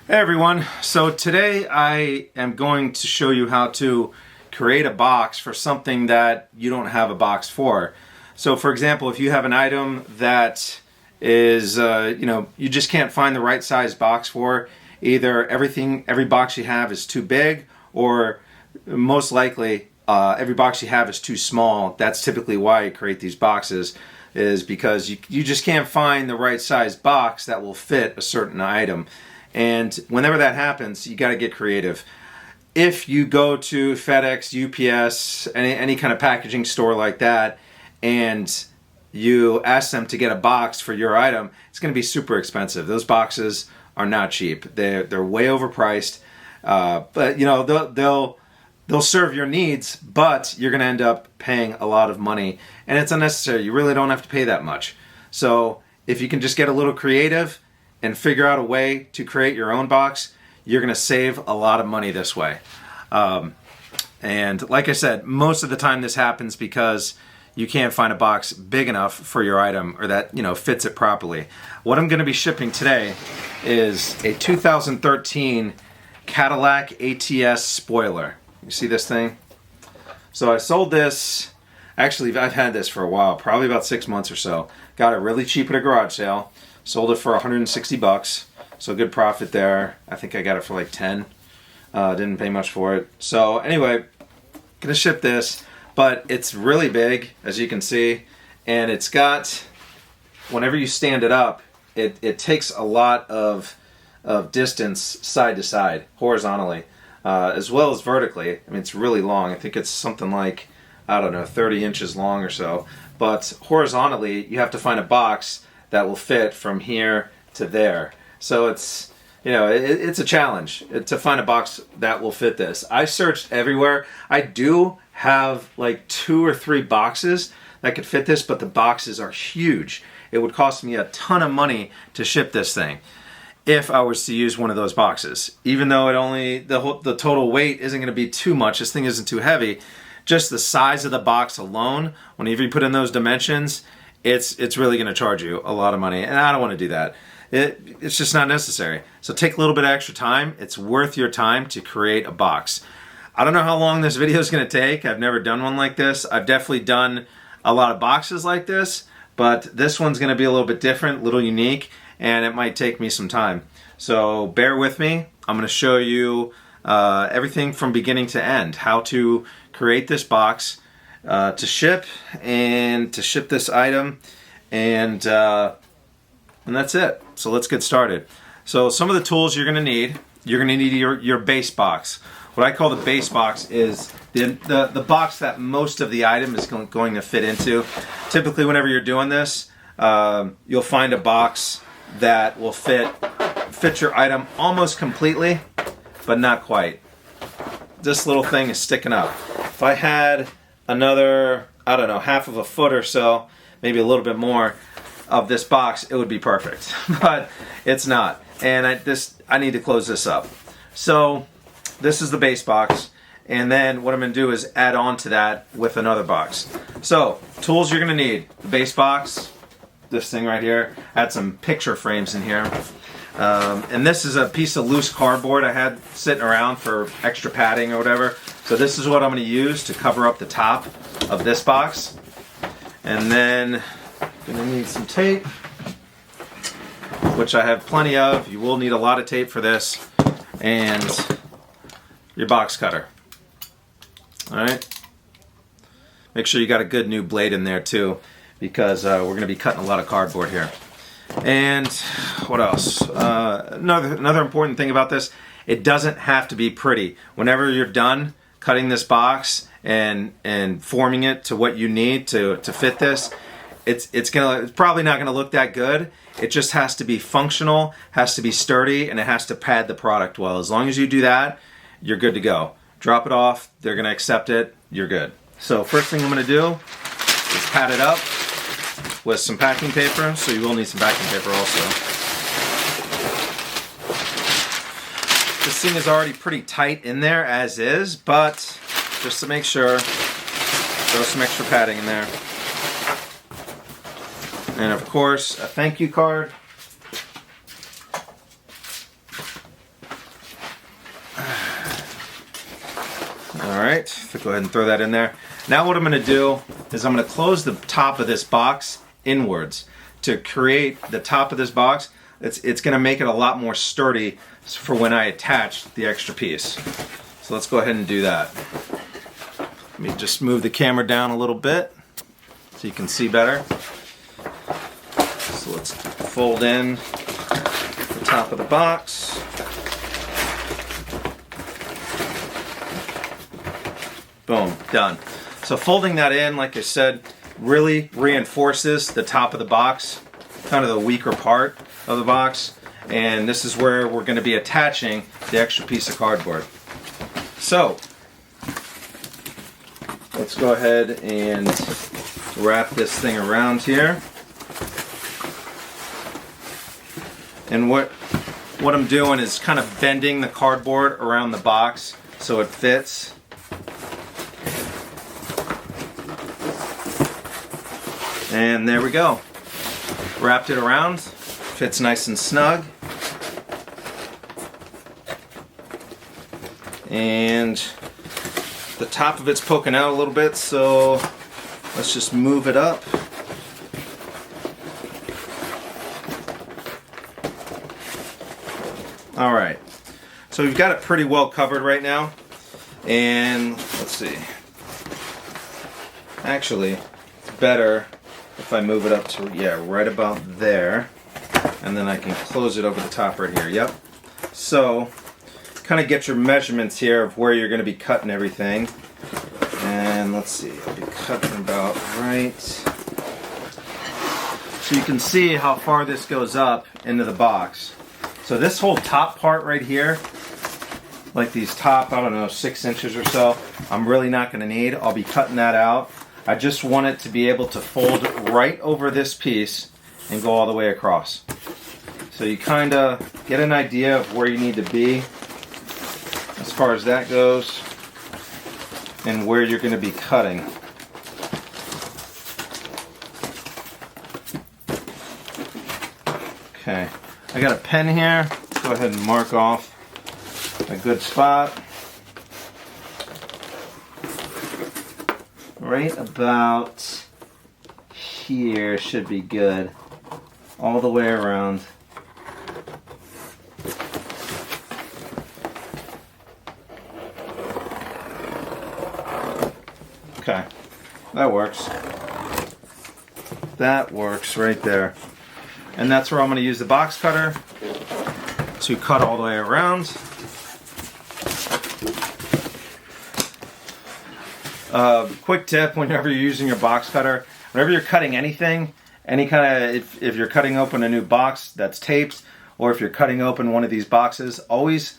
Hey everyone, so today I am going to show you how to create a box for something that you don't have a box for. So for example, if you have an item that is, you just can't find the right size box for, either every box you have is too big, or most likely every box you have is too small. That's typically why you create these boxes, is because you just can't find the right size box that will fit a certain item. And whenever that happens, you got to get creative. If you go to FedEx, UPS, any kind of packaging store like that, and you ask them to get a box for your item, it's going to be super expensive. Those boxes are not cheap. They're way overpriced. But you know, they'll serve your needs, but you're going to end up paying a lot of money, and it's unnecessary. You really don't have to pay that much. So if you can just get a little creative and figure out a way to create your own box, you're going to save a lot of money this way. And like I said, most of the time this happens because you can't find a box big enough for your item, or that fits it properly. What I'm going to be shipping today is a 2013 Cadillac ATS spoiler. You see this thing? So I sold this, actually I've had this for a while, probably about 6 months or so. Got it really cheap at a garage sale. Sold it for 160 bucks, so good profit there. I think I got it for like 10. Didn't pay much for it. So anyway, gonna ship this, but it's really big, as you can see, and it's got, whenever you stand it up, it takes a lot of distance side to side, horizontally, as well as vertically. I mean, it's really long. I think it's something like, I don't know, 30 inches long or so. But horizontally, you have to find a box that will fit from here to there. So it's, it's a challenge to find a box that will fit this. I searched everywhere. I do have like 2 or 3 boxes that could fit this, but the boxes are huge. It would cost me a ton of money to ship this thing if I was to use one of those boxes. Even though the total weight isn't going to be too much, this thing isn't too heavy, just the size of the box alone, whenever you put in those dimensions, it's really going to charge you a lot of money, and I don't want to do that. It's just not necessary. So take a little bit of extra time. It's worth your time to create a box. I don't know how long this video is going to take. I've never done one like this. I've definitely done a lot of boxes like this, but this one's going to be a little bit different, a little unique, and it might take me some time. So bear with me. I'm going to show you everything from beginning to end, how to create this box, to ship this item, and that's it. So let's get started. So some of the tools you're going to need your base box. What I call the base box is the box that most of the item is going to fit into. Typically, whenever you're doing this, you'll find a box that will fit your item almost completely, but not quite. This little thing is sticking up. If I had another, I don't know, half of a foot or so, maybe a little bit more of this box, it would be perfect. But it's not. And I need to close this up. So this is the base box. And then what I'm going to do is add on to that with another box. So tools you're going to need: the base box, this thing right here. I had some picture frames in here. And this is a piece of loose cardboard I had sitting around for extra padding or whatever. So this is what I'm going to use to cover up the top of this box. And then I'm going to need some tape, which I have plenty of. You will need a lot of tape for this. And your box cutter. Alright. Make sure you got a good new blade in there too, because we're going to be cutting a lot of cardboard here. And what else? Another important thing about this, it doesn't have to be pretty. Whenever you're done cutting this box and forming it to what you need to fit this, it's probably not gonna look that good. It just has to be functional, has to be sturdy, and it has to pad the product well. As long as you do that, you're good to go. Drop it off, they're gonna accept it, you're good. So first thing I'm gonna do is pad it up with some packing paper, so you will need some packing paper also. This thing is already pretty tight in there as is, but just to make sure, throw some extra padding in there. And of course, a thank you card. Alright, so go ahead and throw that in there. Now what I'm going to do is I'm going to close the top of this box inwards to create the top of this box. It's going to make it a lot more sturdy for when I attach the extra piece. So let's go ahead and do that. Let me just move the camera down a little bit so you can see better. So let's fold in the top of the box. Boom, done. So folding that in, like I said, really reinforces the top of the box, kind of the weaker part of the box. And this is where we're going to be attaching the extra piece of cardboard. So let's go ahead and wrap this thing around here. And what I'm doing is kind of bending the cardboard around the box so it fits. And there we go. Wrapped it around. Fits nice and snug. And the top of it's poking out a little bit, so let's just move it up. Alright, so we've got it pretty well covered right now. And let's see. Actually, it's better if I move it up to, yeah, right about there. And then I can close it over the top right here. Yep. So, kind of get your measurements here of where you're going to be cutting everything. And let's see, I'll be cutting about right. So you can see how far this goes up into the box. So this whole top part right here, like these top, I don't know, 6 inches or so, I'm really not going to need. I'll be cutting that out. I just want it to be able to fold right over this piece and go all the way across. So you kind of get an idea of where you need to be as far as that goes and where you're going to be cutting. Okay, I got a pen here. Let's go ahead and mark off a good spot. Right about here should be good. All the way around. Okay, that works. That works right there. And that's where I'm going to use the box cutter to cut all the way around. Quick tip whenever you're using your box cutter, whenever you're cutting anything, any kind of, if you're cutting open a new box that's taped, or if you're cutting open one of these boxes, always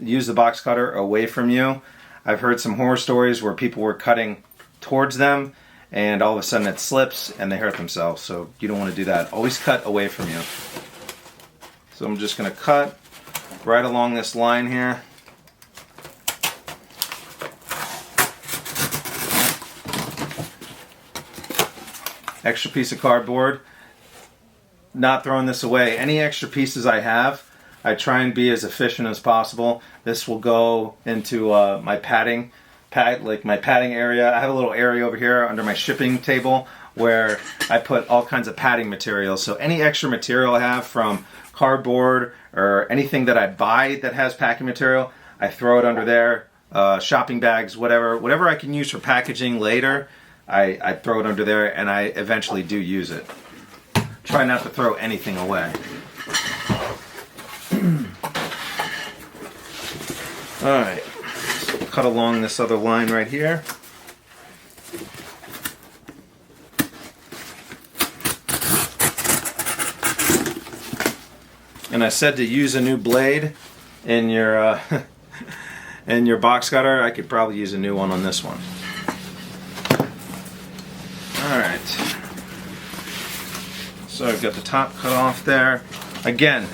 use the box cutter away from you. I've heard some horror stories where people were cutting towards them and all of a sudden it slips and they hurt themselves, so you don't want to do that. Always cut away from you. So I'm just going to cut right along this line here. Extra piece of cardboard. Not throwing this away. Any extra pieces I have, I try and be as efficient as possible. This will go into my padding area. I have a little area over here under my shipping table where I put all kinds of padding materials. So any extra material I have from cardboard or anything that I buy that has packing material, I throw it under there. Shopping bags, whatever I can use for packaging later, I throw it under there, and I eventually do use it. Try not to throw anything away. Alright, so cut along this other line right here. And I said to use a new blade in your in your box cutter. I could probably use a new one on this one. Alright, so I've got the top cut off there. Again,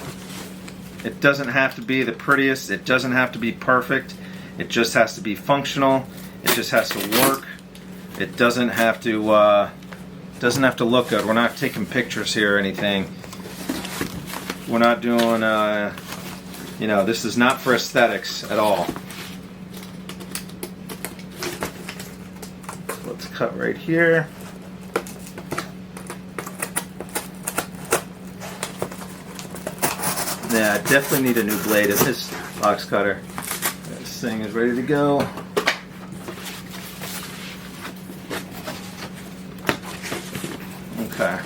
it doesn't have to be the prettiest, it doesn't have to be perfect, it just has to be functional, it just has to work, it doesn't have to look good. We're not taking pictures here or anything. We're not doing, this is not for aesthetics at all. Let's cut right here. Yeah, I definitely need a new blade in this box cutter. This thing is ready to go. Okay.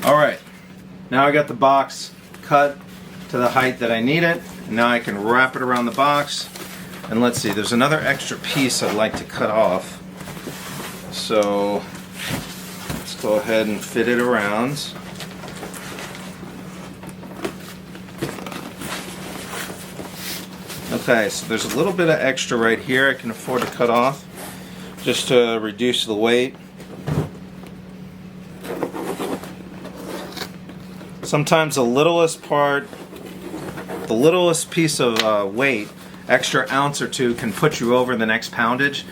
All right, now I got the box cut to the height that I need it. And now I can wrap it around the box. And let's see, there's another extra piece I'd like to cut off. So let's go ahead and fit it around. Okay, so there's a little bit of extra right here I can afford to cut off just to reduce the weight. Sometimes the littlest part, the littlest piece of weight, extra ounce or two, can put you over the next poundage.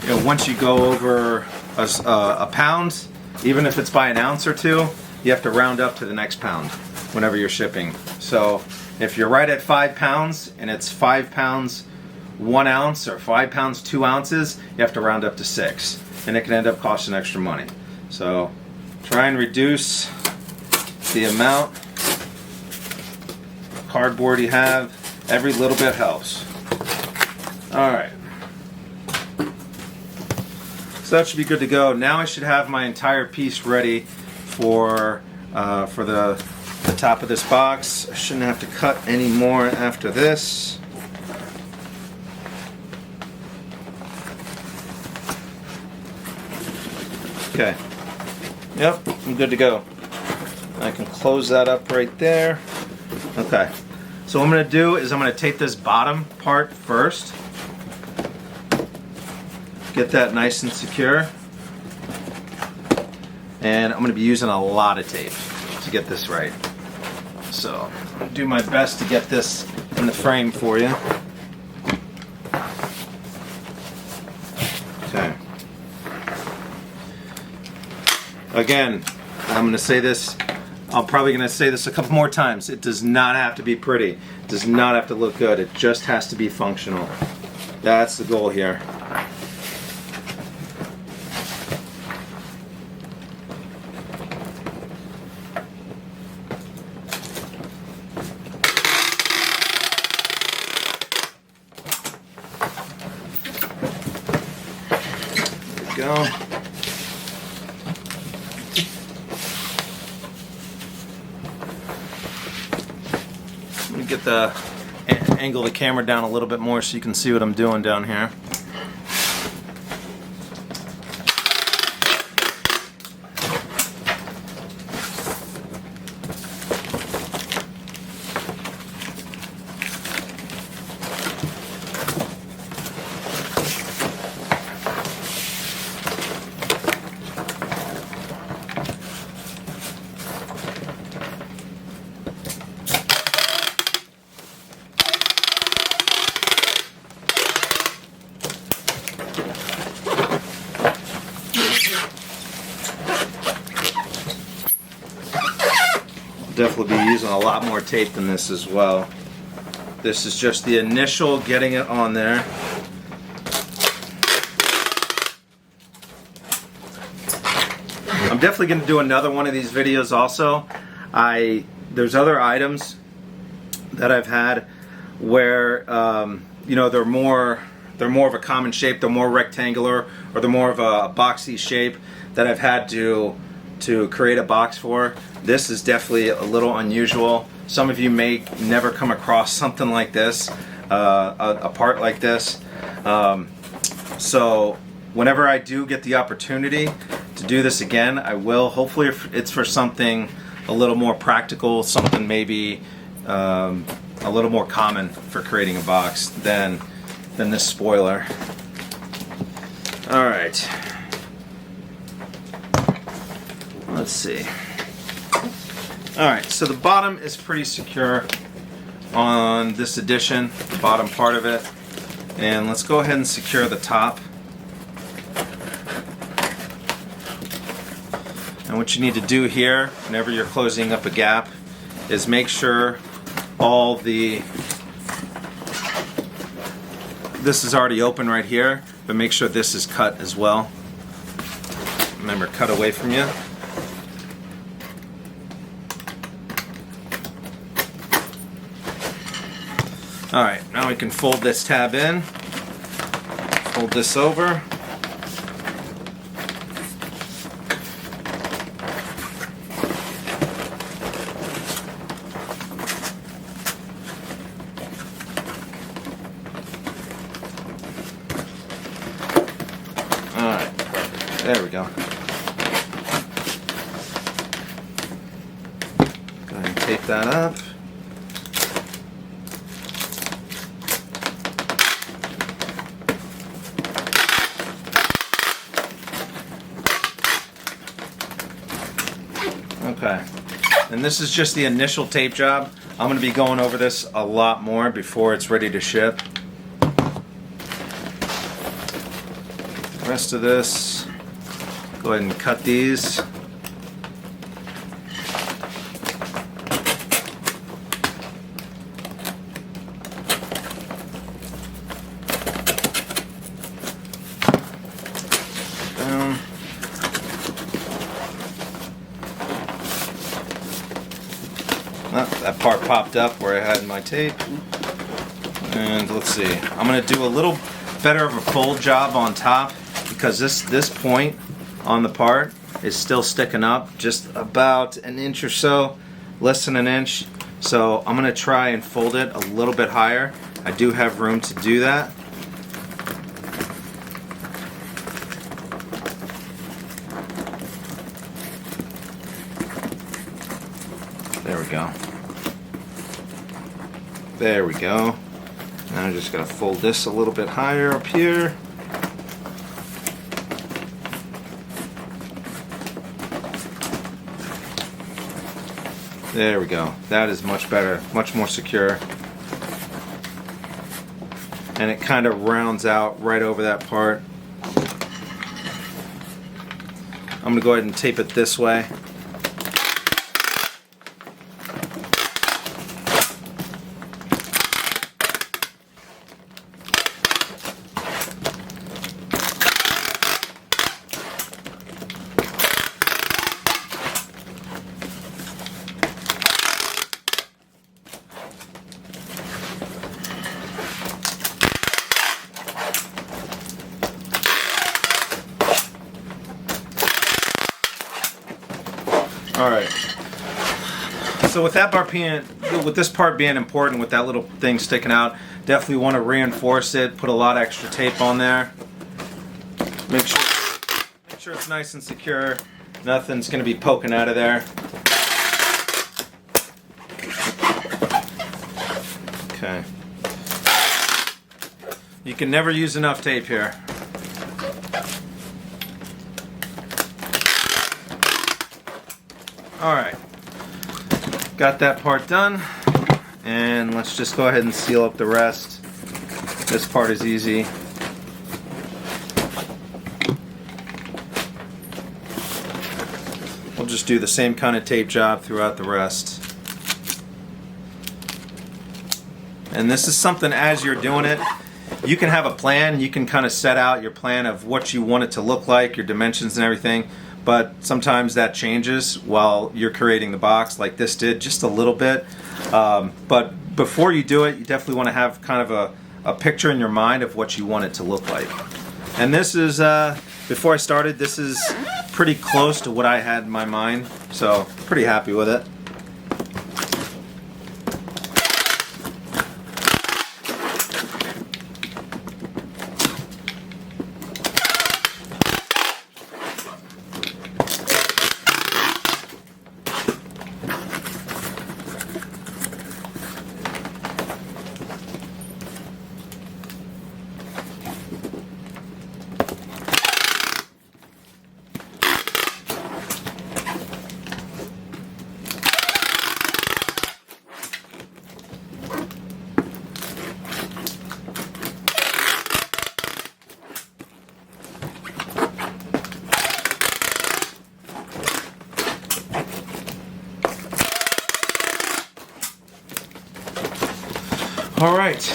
You know, once you go over a pound, even if it's by an ounce or two, you have to round up to the next pound whenever you're shipping. So if you're right at 5 pounds and it's 5 pounds 1 ounce or 5 pounds 2 ounces, you have to round up to 6, and it can end up costing extra money. So try and reduce the amount of cardboard you have. Every little bit helps. Alright, so that should be good to go. Now I should have my entire piece ready for the top of this box. I shouldn't have to cut any more after this. Okay, yep, I'm good to go. I can close that up right there. Okay, so what I'm going to do is I'm going to take this bottom part first. Get that nice and secure. And I'm going to be using a lot of tape to get this right. So I'm going to do my best to get this in the frame for you. Okay. Again, I'm going to say this, I'm probably going to say this a couple more times. It does not have to be pretty. It does not have to look good. It just has to be functional. That's the goal here. There we go. Get the angle the camera down a little bit more so you can see what I'm doing down here. Definitely be using a lot more tape than this as well. This is just the initial getting it on there. I'm definitely going to do another one of these videos also. There's other items that I've had where you know, they're more of a common shape, they're more rectangular, or they're more of a boxy shape that I've had to create a box for. This is definitely a little unusual. Some of you may never come across something like this, a part like this. So whenever I do get the opportunity to do this again, I will. Hopefully it's for something a little more practical, something maybe a little more common for creating a box than this spoiler. All right. Let's see. Alright, so the bottom is pretty secure on this edition, the bottom part of it. And let's go ahead and secure the top. And what you need to do here, whenever you're closing up a gap, is make sure all the... This is already open right here, but make sure this is cut as well. Remember, cut away from you. Alright, now we can fold this tab in. Fold this over. Alright, there we go. Go ahead and tape that up. Okay, and this is just the initial tape job. I'm going to be going over this a lot more before it's ready to ship. The rest of this, go ahead and cut these. Down. Oh, that part popped up where I had my tape. And let's see. I'm going to do a little better of a fold job on top because this point on the part is still sticking up just about an inch or so, less than an inch. So I'm going to try and fold it a little bit higher. I do have room to do that. There we go. There we go. Now I'm just going to fold this a little bit higher up here. There we go. That is much better, much more secure. And it kind of rounds out right over that part. I'm going to go ahead and tape it this way. Alright, so with this part being important, with that little thing sticking out, definitely want to reinforce it, put a lot of extra tape on there. Make sure it's nice and secure, nothing's going to be poking out of there. Okay. You can never use enough tape here. Alright, got that part done, and let's just go ahead and seal up the rest. This part is easy. We'll just do the same kind of tape job throughout the rest. And this is something, as you're doing it, you can have a plan, you can kind of set out your plan of what you want it to look like, your dimensions and everything. But sometimes that changes while you're creating the box, like this did, just a little bit. But before you do it, you definitely want to have kind of a picture in your mind of what you want it to look like. And this is, before I started, this is pretty close to what I had in my mind, so pretty happy with it. All right,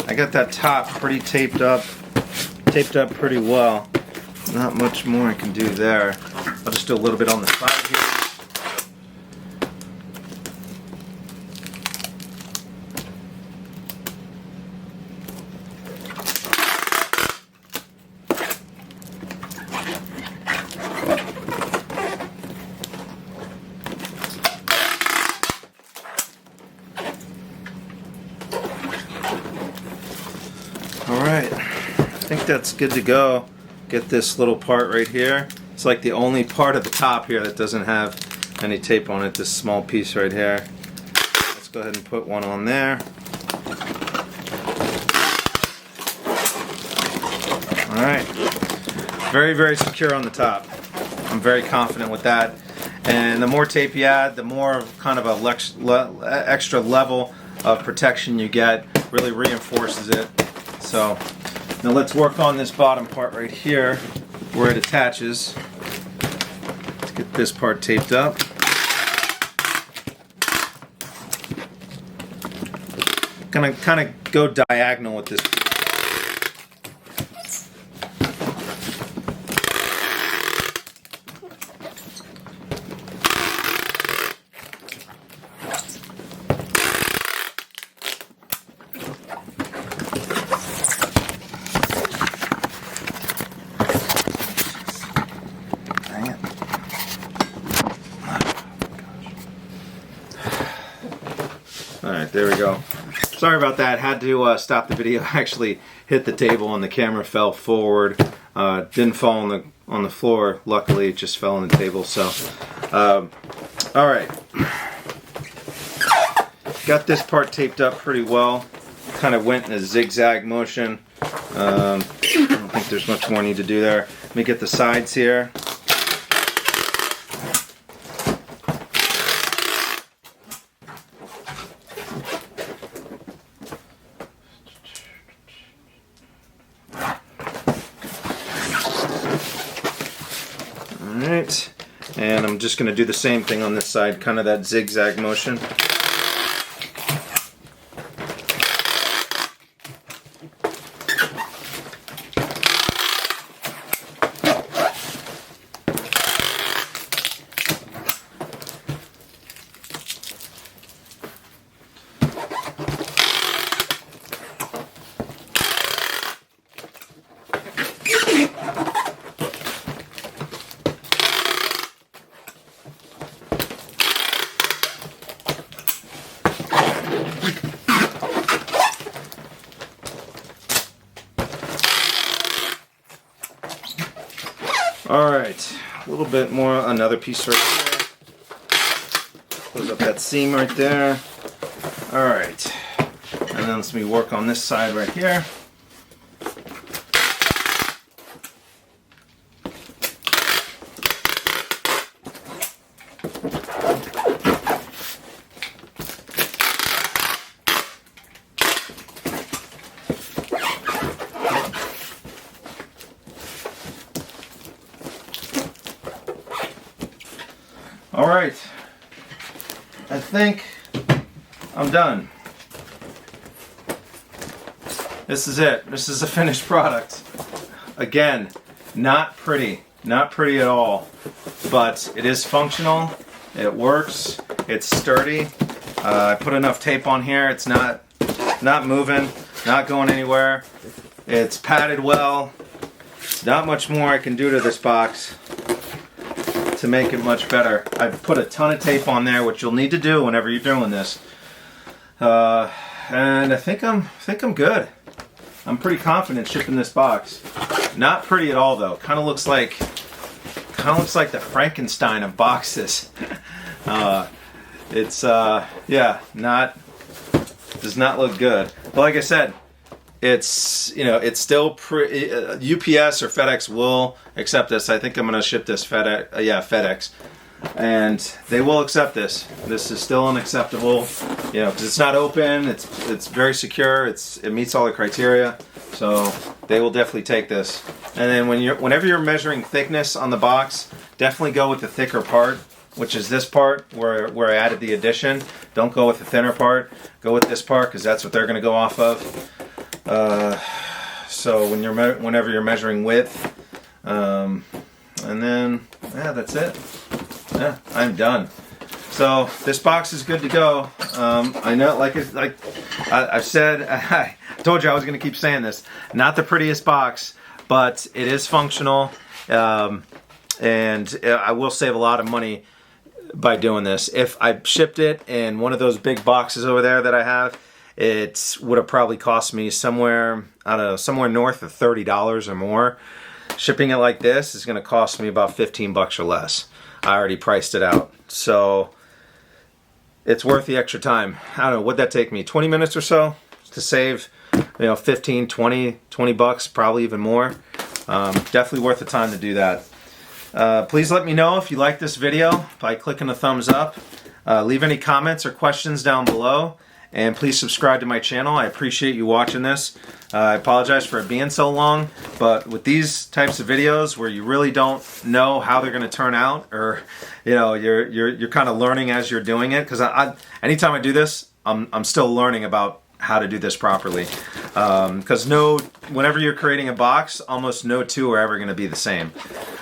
I got that top pretty taped up pretty well. Not much more I can do there. I'll just do a little bit on the side here. Alright, I think that's good to go. Get this little part right here. It's like the only part of the top here that doesn't have any tape on it, this small piece right here. Let's go ahead and put one on there. Alright, very, very secure on the top. I'm very confident with that. And the more tape you add, the more kind of a extra level of protection you get. Really reinforces it. So now let's work on this bottom part right here where it attaches. Let's get this part taped up. Gonna kind of go diagonal with this. Alright, there we go. Sorry about that. Had to stop the video. Actually hit the table and the camera fell forward. Didn't fall on the floor. Luckily, it just fell on the table. So, alright. Got this part taped up pretty well. Kind of went in a zigzag motion. I don't think there's much more I need to do there. Let me get the sides here. Alright, and I'm just going to do the same thing on this side, kind of that zigzag motion. Alright, a little bit more, another piece right here. Close up that seam right there. Alright, and then let me work on this side right here. Alright, I think I'm done. This is it. This is the finished product. Again, not pretty. Not pretty at all. But it is functional. It works. It's sturdy. I put enough tape on here. It's not moving, not going anywhere. It's padded well. Not much more I can do to this box to make it much better. I've put a ton of tape on there, which you'll need to do whenever you're doing this. And I think I'm good. I'm pretty confident shipping this box. Not pretty at all though. Kind of looks like the Frankenstein of boxes. Yeah, does not look good. But like I said, it's still UPS or FedEx will accept this. I think I'm going to ship this FedEx, and they will accept this. This is still unacceptable, because it's not open. It's very secure. It meets all the criteria, so they will definitely take this. And then whenever you're measuring thickness on the box, definitely go with the thicker part. which is this part where I added the addition. Don't go with the thinner part. Go with this part because that's what they're going to go off of. So whenever you're measuring width, and then yeah, that's it. Yeah, I'm done. So this box is good to go. I know, like I've said, I told you I was going to keep saying this. Not the prettiest box, but it is functional, and I will save a lot of money by doing this. If I shipped it in one of those big boxes over there that I have, it would have probably cost me somewhere, I don't know, somewhere north of $30 or more. Shipping it like this is going to cost me about 15 bucks or less. I already priced it out. So it's worth the extra time. I don't know, what'd that take me? 20 minutes or so to save, 15, 20 bucks, probably even more. Definitely worth the time to do that. Please let me know if you like this video by clicking the thumbs up. Leave any comments or questions down below. And please subscribe to my channel. I appreciate you watching this. I apologize for it being so long, but with these types of videos where you really don't know how they're going to turn out, or you're kind of learning as you're doing it, because anytime I do this, I'm still learning about how to do this properly. Because whenever you're creating a box, almost no two are ever going to be the same.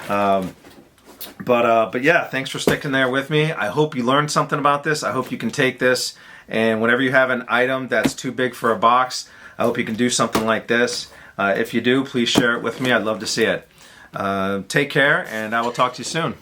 But yeah, thanks for sticking there with me. I hope you learned something about this. I hope you can take this, and whenever you have an item that's too big for a box, I hope you can do something like this. If you do, please share it with me. I'd love to see it. Take care, and I will talk to you soon.